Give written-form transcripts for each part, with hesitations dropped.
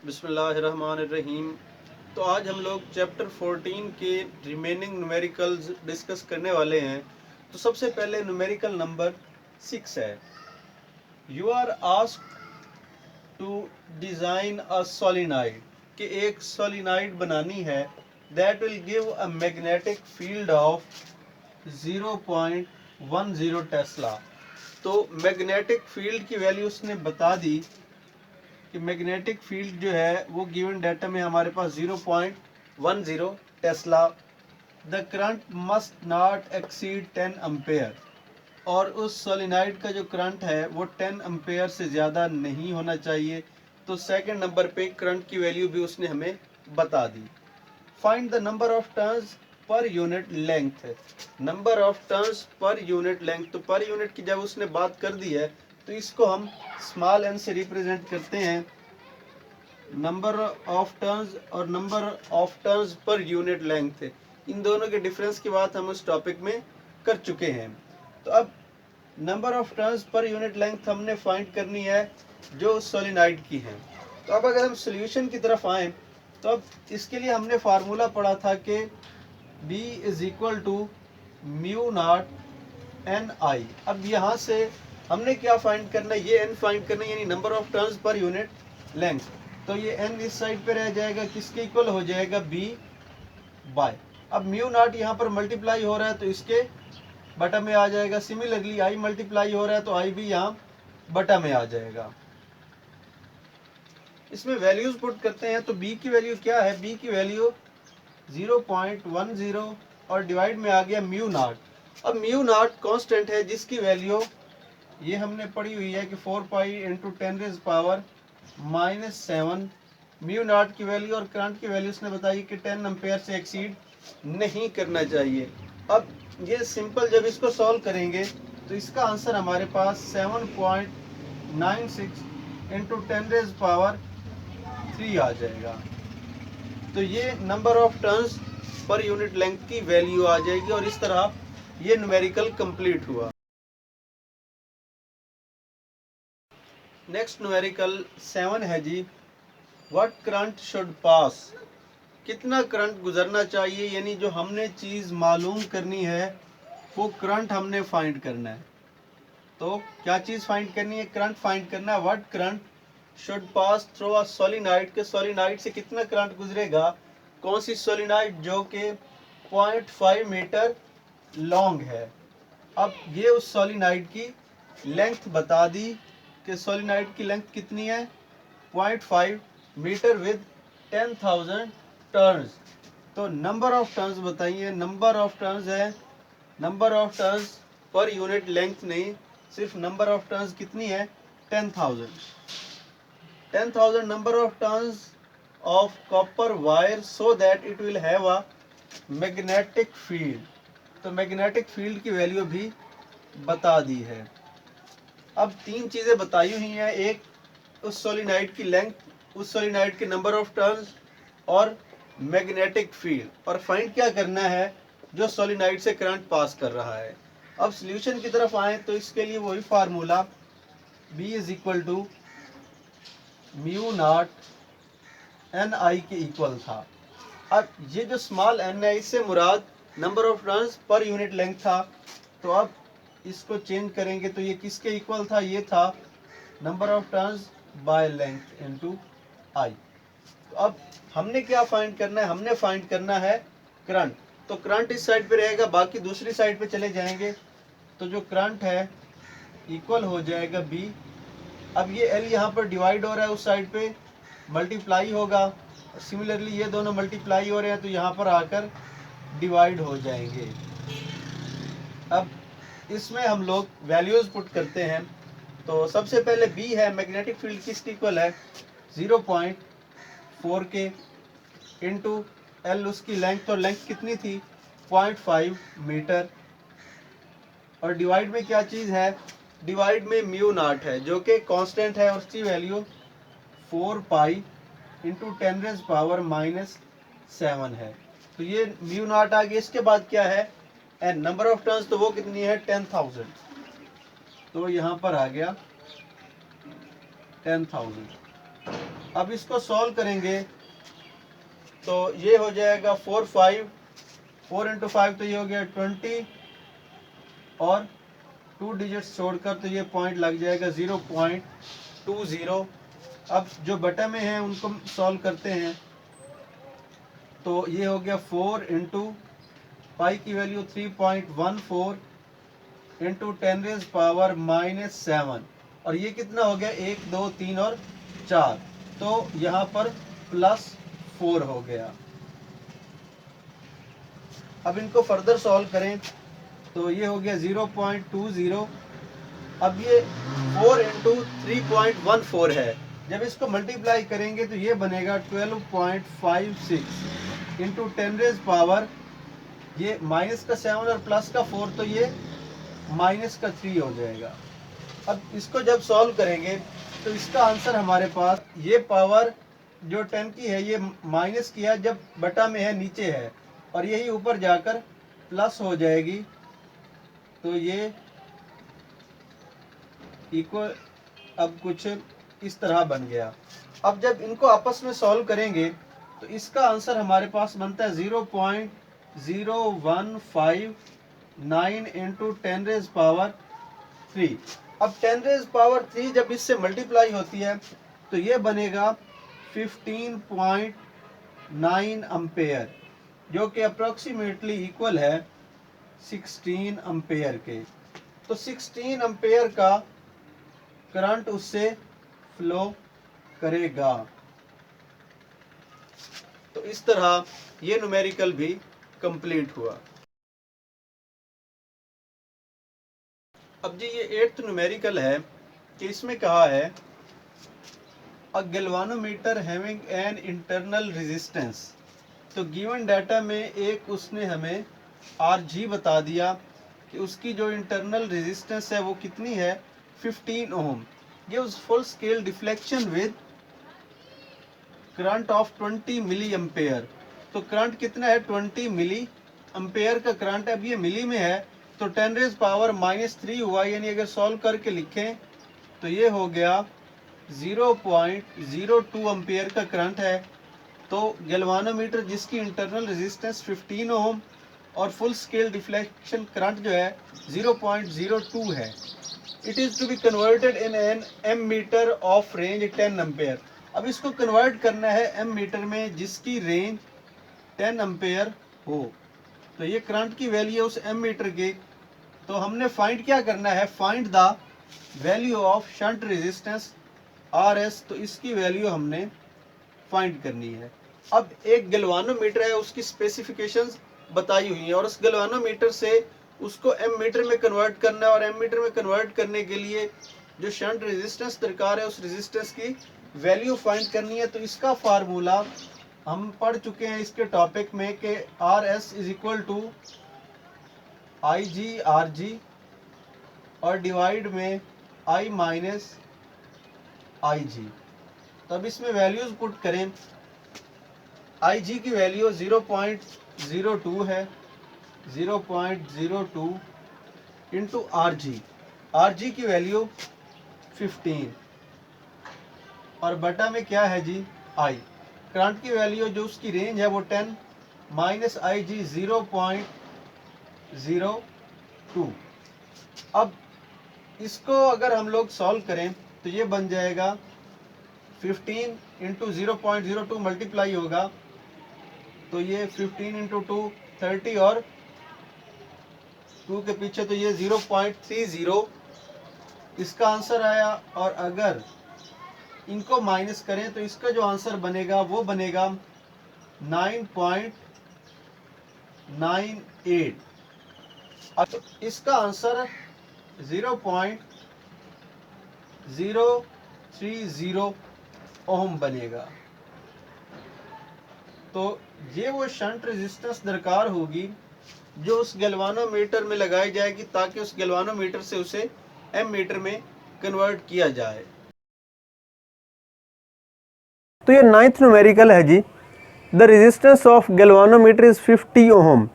बिस्मिल्लाहिर्रहमानिर्रहीम। तो आज हम लोग चैप्टर 14 के रिमेनिंग न्यूमेरिकल्स डिस्कस करने वाले हैं। तो सबसे पहले न्यूमेरिकल नंबर 6 है। You are asked to design a solenoid, कि एक सोलिनॉइड बनानी है that will give a magnetic field of 0.10 tesla. तो मैग्नेटिक फील्ड की वैल्यू उसने बता दी कि मैग्नेटिक फील्ड जो है वो गिवन डाटा में हमारे पास 0.10 Tesla. The current must not exceed 10 ampere, और उस सोलिनॉइड का जो करंट है वो 10 एम्पेयर से ज़्यादा नहीं होना चाहिए। तो सेकंड नंबर पे करंट की वैल्यू भी उसने हमें बता दी। Find the number of turns per unit length. Number of turns per unit length, तो पर यूनिट की जब उसने बात कर दी है तो इसको हम स्मॉल एन से रिप्रेजेंट करते हैं। नंबर ऑफ टर्न्स और number of turns per unit length, इन दोनों के डिफरेंस की बात हम उस टॉपिक में कर चुके हैं। तो अब number of turns per unit length हमने फाइंड करनी है जो सोलिनॉइड की है। तो अब अगर हम सोल्यूशन की तरफ आए तो अब इसके लिए हमने फार्मूला पढ़ा था कि B is equal to mu naught n i. अब यहाँ से हमने क्या फाइंड करना है, ये एन फाइंड करना है, यानी number of turns per unit length. तो ये एन इस साइड पे रह जाएगा, किसके इक्वल हो जाएगा, बी बाय। अब म्यू नॉट यहाँ पर मल्टीप्लाई हो रहा है तो इसके बटा में आ जाएगा। सिमिलरली आई मल्टीप्लाई हो रहा है तो आई भी यहाँ बटा में आ जाएगा। इसमें वैल्यूज पुट करते हैं तो बी की वैल्यू क्या है, बी की वैल्यू 0.10 और डिवाइड में आ गया म्यू नॉट। अब म्यू नॉट कांस्टेंट है जिसकी वैल्यू ये हमने पढ़ी हुई है कि 4 पाई इंटू 10⁻⁻7 म्यू नॉट की वैल्यू, और करंट की वैल्यू उसने बताई कि 10 एम्पेयर से एक्सीड नहीं करना चाहिए। अब ये सिंपल जब इसको सॉल्व करेंगे तो इसका आंसर हमारे पास 7.96 इंटू 10⁻³ आ जाएगा। तो ये number of turns per unit length की वैल्यू आ जाएगी, और इस तरह ये न्यूमेरिकल कंप्लीट हुआ। नेक्स्ट न्यूमेरिकल 7 है जी, व्हाट करंट शुड पास, कितना करंट गुजरना चाहिए, यानी जो हमने चीज़ मालूम करनी है वो करंट हमने फाइंड करना है। तो क्या चीज़ फाइंड करनी है, करंट फाइंड करना है। What current should pass through a solenoid, के सोलिनॉइड से कितना करंट गुजरेगा। कौन सी सोलिनॉइड, जो कि 0.5 मीटर लॉन्ग है। अब ये उस सोलिनॉइड की लेंथ बता दी कि सोलिनॉइड की लेंथ कितनी है, 0.5 मीटर विद 10,000 टर्न्स। तो नंबर ऑफ टर्न्स बताइए, नंबर ऑफ टर्न्स है, number of turns per unit length नहीं, सिर्फ नंबर ऑफ टर्न्स कितनी है, 10,000। 10,000 number of turns of copper wire so that it will have a magnetic field. तो magnetic field की value भी बता दी है। अब तीन चीज़ें बताई हुई हैं, एक उस सोलिनॉइड की लेंथ, उस सोलिनॉइड के नंबर ऑफ टर्न्स और मैग्नेटिक फील्ड, और फाइंड क्या करना है, जो सोलिनॉइड से करंट पास कर रहा है। अब सॉल्यूशन की तरफ आए तो इसके लिए वही formula B is equal to mu naught n i के इक्वल था। अब ये जो स्मॉल एन है इससे मुराद number of turns per unit length था। तो अब इसको चेंज करेंगे तो ये किसके इक्वल था, ये था number of turns by length into I. तो अब हमने क्या फाइंड करना है, हमने फाइंड करना है करंट। तो करंट इस साइड पे रहेगा, बाकी दूसरी साइड पे चले जाएंगे तो जो करंट है इक्वल हो जाएगा बी। अब ये एल यहाँ पर डिवाइड हो रहा है, उस साइड पे मल्टीप्लाई होगा, सिमिलरली ये दोनों मल्टीप्लाई हो रहे हैं तो यहाँ पर आकर डिवाइड हो जाएंगे। अब इसमें हम लोग वैल्यूज पुट करते हैं। तो सबसे पहले बी है, मैग्नेटिक फील्ड किसकी इक्वल है, 0.4 के इंटू एल उसकी लेंथ, और लेंथ कितनी थी, 0.5 मीटर, और डिवाइड में क्या चीज़ है, डिवाइड में म्यू नॉट है जो कि कांस्टेंट है और उसकी वैल्यू 4 पाई इंटू 10⁻⁻7 है। तो ये म्यू नॉट आ गया। इसके बाद क्या है, एन नंबर ऑफ टर्न्स, तो वो कितनी है, 10,000। तो यहाँ पर आ गया 10,000। अब इसको सॉल्व करेंगे तो ये हो जाएगा 4 इंटू 5 तो ये हो गया 20 और 2 डिजिट्स छोड़कर तो ये पॉइंट लग जाएगा 0.20। अब जो बटा में है उनको सॉल्व करते हैं तो ये हो गया 4 इंटू पाई की वैल्यू 3.14 इंटू 10⁻⁻7 और ये कितना हो गया 1 2 3 और 4 तो यहाँ पर +4 हो गया। अब इनको फर्दर सॉल्व करें तो ये हो गया 0.20। अब ये 4 इंटू 3.14 है, जब इसको मल्टीप्लाई करेंगे तो ये बनेगा 12.56 इंटू 10⁻, ये माइनस का 7 और प्लस का 4 तो ये माइनस का 3 हो जाएगा। अब इसको जब सॉल्व करेंगे तो इसका आंसर हमारे पास, ये पावर जो 10 की है ये माइनस की है, जब बटा में है नीचे है और यही ऊपर जाकर प्लस हो जाएगी तो ये इक्वल अब कुछ इस तरह बन गया। अब जब इनको आपस में सॉल्व करेंगे तो इसका आंसर हमारे पास बनता है 0.0159 इंटू 10⁻3। अब 10⁻3 जब इससे मल्टीप्लाई होती है तो ये बनेगा 15.9 एम्पेयर, जो कि अप्रोक्सीमेटली इक्वल है 16 एम्पेयर के। तो 16 एम्पेयर का करंट उससे फ्लो करेगा। तो इस तरह ये न्यूमेरिकल भी कंप्लीट हुआ। अब जी ये 8th न्यूमेरिकल है कि इसमें कहा है a galvanometer having an internal resistance. तो गिवन डाटा में एक उसने हमें RG बता दिया कि उसकी जो इंटरनल रेजिस्टेंस है वो कितनी है 15 ओम। ये उस full scale deflection with current of 20 milliampere. तो करंट कितना है 20 मिली एम्पेयर का करंट है। अब ये मिली में है तो 10⁻³ हुआ, यानी अगर सॉल्व करके लिखें तो ये हो गया 0.02 एम्पेयर का करंट है। तो गैल्वानोमीटर जिसकी इंटरनल रेजिस्टेंस 15 ओम और फुल स्केल डिफ्लेक्शन करंट जो है 0.02 है। It is to be converted in an ammeter of range 10 ampere. अब इसको कन्वर्ट करना है एम मीटर में जिसकी रेंज 10 एम्पेयर हो। तो ये करंट की वैल्यू है उस एम मीटर की। तो हमने फाइंड क्या करना है, find the value of shunt resistance RS। तो इसकी वैल्यू हमने फाइंड करनी है। अब एक गैल्वानोमीटर है, उसकी स्पेसिफिकेशंस बताई हुई है और उस गैल्वानोमीटर से उसको एम मीटर में कन्वर्ट करना है और एम मीटर में कन्वर्ट करने के लिए जो शंट रेजिस्टेंस दरकार है उस रेजिस्टेंस की वैल्यू फाइंड करनी है। तो इसका फार्मूला हम पढ़ चुके हैं इसके टॉपिक में कि RS is equal to IG RG और डिवाइड में I माइनस IG। तो अब इसमें वैल्यूज पुट करें। IG की वैल्यू 0.02 है, 0.02 इंटू RG की वैल्यू 15 और बटा में क्या है जी I। करंट की वैल्यू जो उसकी रेंज है वो 10 माइनस IG 0.02। अब इसको अगर हम लोग सॉल्व करें तो ये बन जाएगा 15 इंटू 0.02 मल्टीप्लाई होगा तो ये 15 इंटू 2 30 और 2 के पीछे तो ये 0.30 इसका आंसर आया। और अगर इनको माइनस करें तो इसका जो आंसर बनेगा वो बनेगा 9.98। अब इसका आंसर 0.030 ओम बनेगा। तो ये वो शंट रेजिस्टेंस दरकार होगी जो उस गैल्वानोमीटर में लगाई जाएगी ताकि उस गैल्वानोमीटर से उसे एम मीटर में कन्वर्ट किया जाए। तो ये 9th न्यूमेरिकल है जी, the resistance of galvanometer is 50 ohm.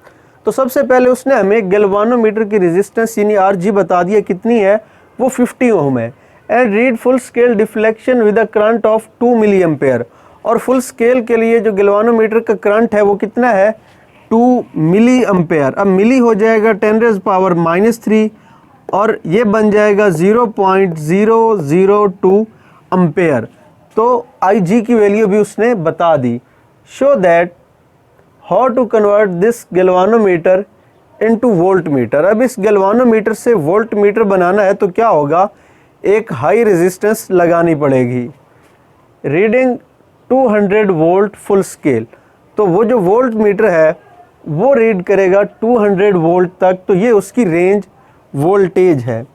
तो सबसे पहले उसने हमें गैल्वानोमीटर की रेजिस्टेंस यानी RG बता दिया कितनी है, वो 50 ओम है। And read full scale deflection with a current of 2 milliampere. और फुल स्केल के लिए जो गैल्वानोमीटर का करंट है वो कितना है, 2 मिली एम्पेयर। अब मिली हो जाएगा 10⁻³ और ये बन जाएगा 0.002 एम्पेयर। तो Ig की वैल्यू भी उसने बता दी। Show that how to convert this galvanometer into volt meter. अब इस गैल्वानोमीटर से वोल्ट मीटर बनाना है तो क्या होगा, एक हाई रेजिस्टेंस लगानी पड़ेगी। रीडिंग 200 वोल्ट फुल स्केल, तो वो जो वोल्ट मीटर है वो रीड करेगा 200 वोल्ट तक। तो ये उसकी रेंज वोल्टेज है।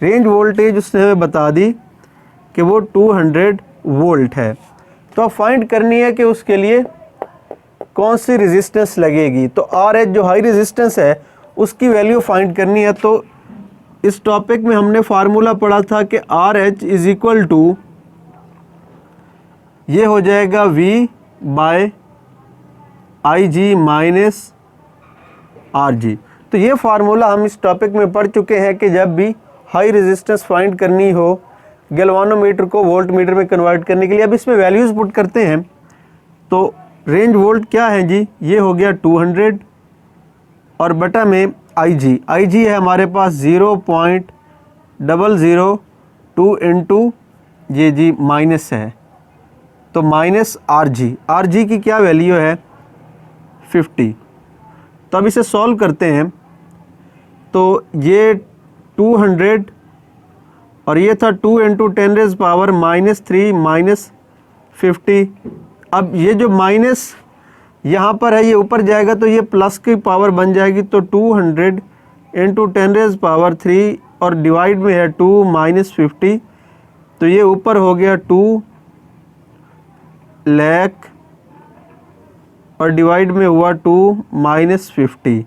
रेंज वोल्टेज उसने हमें बता दी कि वो 200 वोल्ट है। तो अब फाइंड करनी है कि उसके लिए कौन सी रेजिस्टेंस लगेगी। तो RH जो हाई रेजिस्टेंस है उसकी वैल्यू फाइंड करनी है। तो इस टॉपिक में हमने फार्मूला पढ़ा था कि RH इज इक्वल टू, ये हो जाएगा V/IG माइनस RG। तो ये फार्मूला हम इस टॉपिक में पढ़ चुके हैं कि जब भी हाई रेजिस्टेंस फाइंड करनी हो गैल्वानोमीटर को वोल्ट मीटर में कन्वर्ट करने के लिए। अब इसमें वैल्यूज़ पुट करते हैं। तो रेंज वोल्ट क्या है जी, ये हो गया 200 और बटा में IG है हमारे पास 0.002 इंटू ये जी माइनस है तो माइनस RG की क्या वैल्यू है 50। तो अब इसे सॉल्व करते हैं। तो ये 200 और ये था 2 इंटू 10⁻³ माइनस 50। अब ये जो माइनस यहाँ पर है ये ऊपर जाएगा तो ये प्लस की पावर बन जाएगी। तो 200 इंटू 10⁻³ और डिवाइड में है 2 माइनस 50। तो ये ऊपर हो गया 2 लाख और डिवाइड में हुआ 2 माइनस 50।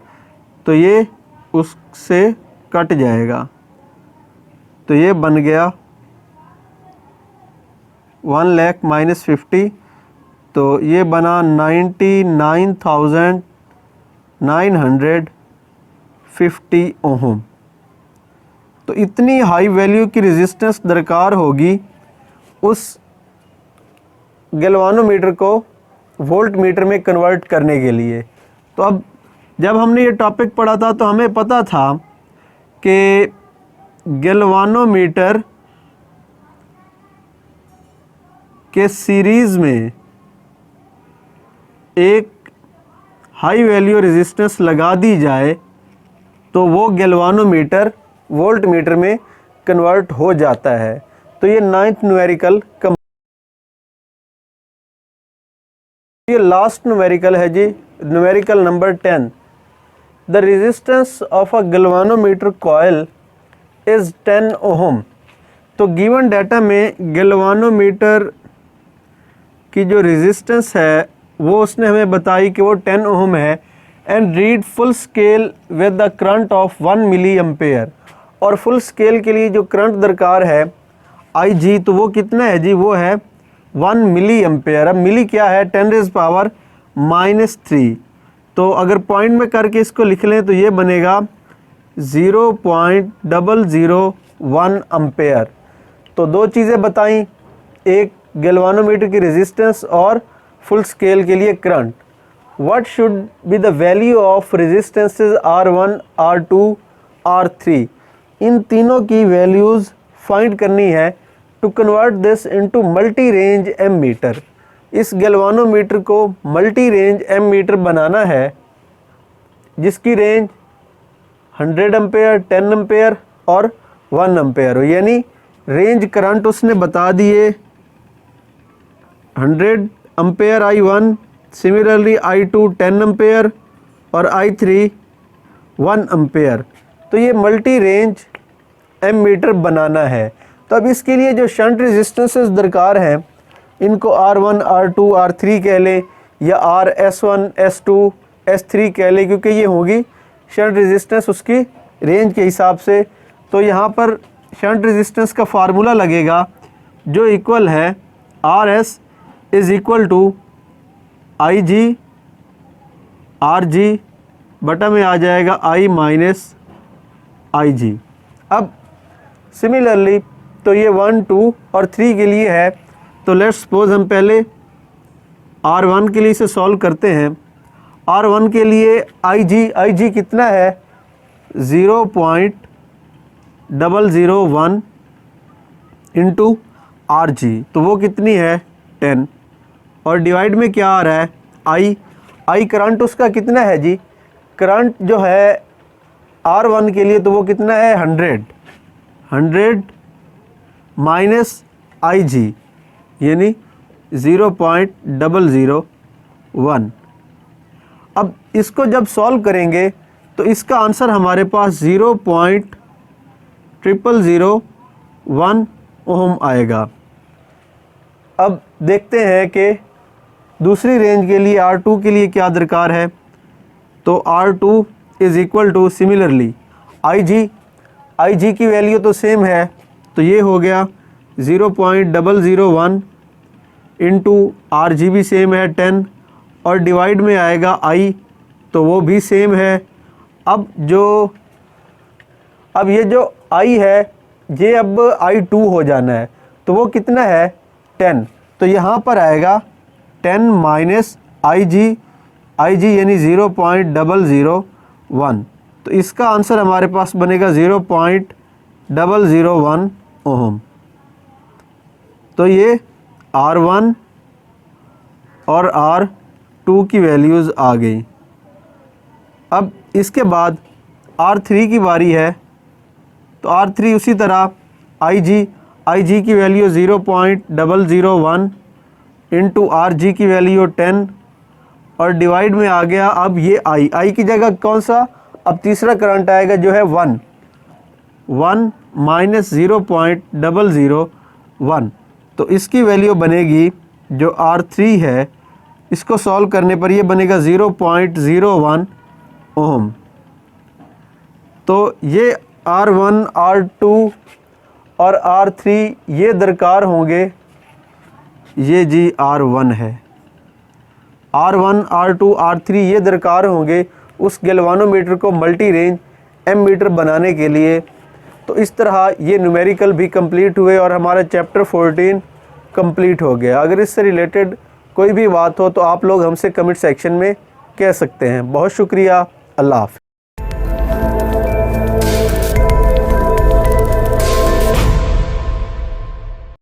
तो ये उससे कट जाएगा। तो ये बन गया 1 लाख माइनस 50। तो ये बना 99,950 ओहम। तो इतनी हाई वैल्यू की रेजिस्टेंस दरकार होगी उस गैल्वानोमीटर को वोल्ट मीटर में कन्वर्ट करने के लिए। तो अब जब हमने ये टॉपिक पढ़ा था तो हमें पता था कि गैल्वानोमीटर के सीरीज़ में एक हाई वैल्यू रेजिस्टेंस लगा दी जाए तो वो गैल्वानोमीटर वोल्ट मीटर में कन्वर्ट हो जाता है। तो ये 9th न्यूमेरिकल ये लास्ट न्यूमेरिकल है जी, numerical number 10। The resistance of a galvanometer coil is 10 ohm. तो गिवन डाटा में गैल्वानोमीटर की जो रेजिस्टेंस है वो उसने हमें बताई कि वो 10 ओहम है। And read full scale with the current of 1 milliampere. और फुल स्केल के लिए जो करंट दरकार है IG, तो वो कितना है जी, वो है 1 मिली एम्पेयर। अब मिली क्या है 10⁻³ तो अगर पॉइंट में करके इसको लिख लें तो ये बनेगा 0.001 एम्पेयर। तो दो चीज़ें बताई, एक गैल्वानोमीटर की रेजिस्टेंस और फुल स्केल के लिए current. What should be the value of resistances R1, R2, R3। इन तीनों की वैल्यूज़ फाइंड करनी है to convert this into multi range ammeter. इस गैल्वानोमीटर को मल्टी रेंज एम मीटर बनाना है जिसकी रेंज 100 एम्पेयर, 10 एम्पेयर और 1 एम्पेयर हो। यानी रेंज करंट उसने बता दिए 100 ampere I1, similarly I2 10 ampere और I3 1 एम्पेयर। तो ये मल्टी रेंज एम मीटर बनाना है। तो अब इसके लिए जो शंट रेजिस्टेंसेस दरकार हैं इनको R1, R2, R3 कह लें या S1, S2, S3 कह लें, क्योंकि ये होगी शंट रेजिस्टेंस उसकी रेंज के हिसाब से। तो यहाँ पर शंट रेजिस्टेंस का फार्मूला लगेगा जो इक्वल है RS is equal to IG RG बटा में आ जाएगा I माइनस IG। अब सिमिलरली तो ये 1, 2 और 3 के लिए है। तो लेट्स सपोज हम पहले R1 के लिए इसे सॉल्व करते हैं। R1 के लिए IG कितना है 0.001 इंटू RG, तो वो कितनी है 10, और डिवाइड में क्या आ रहा है I करंट उसका कितना है जी, करंट जो है R1 के लिए तो वो कितना है 100 माइनस IG यानी 0.001। अब इसको जब सॉल्व करेंगे तो इसका आंसर हमारे पास 0.0001 ओम आएगा। अब देखते हैं कि दूसरी रेंज के लिए R2 के लिए क्या दरकार है। तो R2 is equal two similarly IG की वैल्यू तो सेम है, तो ये हो गया 0.001 इंटू RG भी सेम है 10, और डिवाइड में आएगा I, तो वो भी सेम है। अब ये जो I है ये अब I2 हो जाना है, तो वो कितना है 10, तो यहाँ पर आएगा 10 माइनस IG यानी 0.001, तो इसका आंसर हमारे पास बनेगा 0.001 ओम। तो ये R1 और R2 की वैल्यूज़ आ गई। अब इसके बाद R3 की बारी है, तो R3 उसी तरह IG की वैल्यू 0.001 इंटू RG की वैल्यू 10, और डिवाइड में आ गया अब ये I की जगह कौन सा, अब तीसरा करंट आएगा जो है 1 माइनस 0.001, तो इसकी वैल्यू बनेगी जो R3 है, इसको सॉल्व करने पर ये बनेगा 0.01 ओम। तो ये R1 R2 और R3 ये दरकार होंगे, ये जी R1 है, R1 R2 R3 ये दरकार होंगे उस गैल्वानोमीटर को मल्टी रेंज एमीटर बनाने के लिए। तो इस तरह ये न्यूमेरिकल भी कंप्लीट हुए और हमारा चैप्टर 14 कंप्लीट हो गया। अगर इससे रिलेटेड कोई भी बात हो तो आप लोग हमसे कमेंट सेक्शन में कह सकते हैं। बहुत शुक्रिया, अल्लाह हाफ़िज़।